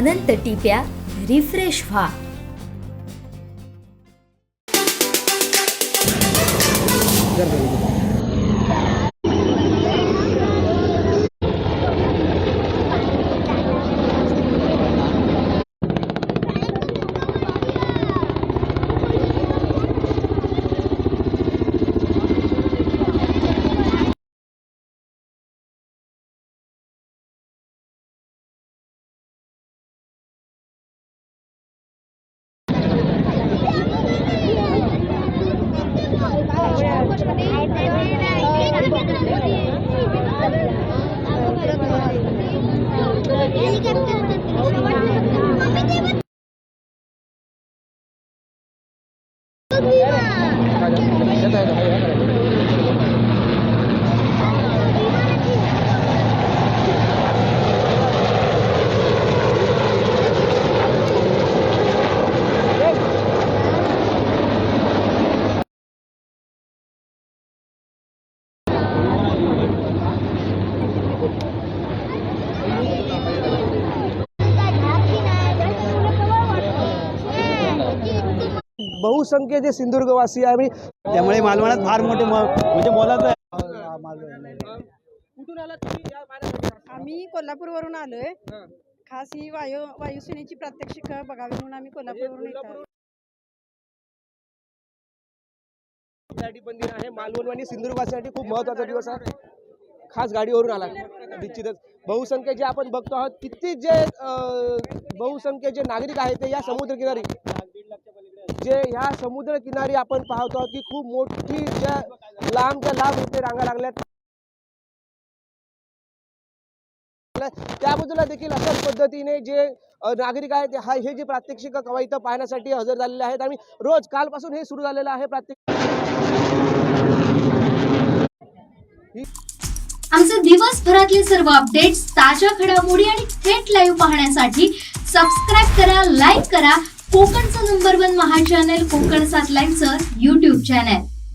अनंत टिप्या refresh व्हा. बहुसंख्य जे सिंधुदुर्गवासी आहे त्यामुळे मालवणात फार मोठे म्हणजे मोलाचं आहे. कुठून आलात तुम्ही या पाण्यासाठी? आम्ही कोल्हापूरवरून आलोय. खास ही वायुसेनेची प्रात्यक्षिक बघावी म्हणून आम्ही कोल्हापूरवरून येतो. साठी पण दिन आहे. मालवण आणि सिंधुदुर्गवासीसाठी खूप महत्त्वाचा दिवस आहे. खास गाडीवरून आला निश्चितच. बहुसंख्य जे आपण बघतो आहोत किती जे बहुसंख्य जे नागरिक आहेत ते या समुद्रकिनारी जे ह्या समुद्र किनारी आपण पाहतो की खूप मोठी ज्या लांबच्या लांब इथे रांगा लागल्यात. त्या बाजूला देखील अशाच पद्धतीने जे नागरिक आहेत हे जे प्रात्यक्षिक कवायत पाहण्यासाठी हजर झालेले आहेत. आणि रोज कालपासून हे सुरू झालेलं आहे आमचे दिवसभरातले सर्व अपडेट्स, ताज्या घडामोडी आणि थेट लाईव्ह पाहण्यासाठी सबस्क्राईब करा, लाईक करा कोकणचं नंबर 1 महा चॅनल कोकण 7 लाईव्हचं YouTube चॅनल.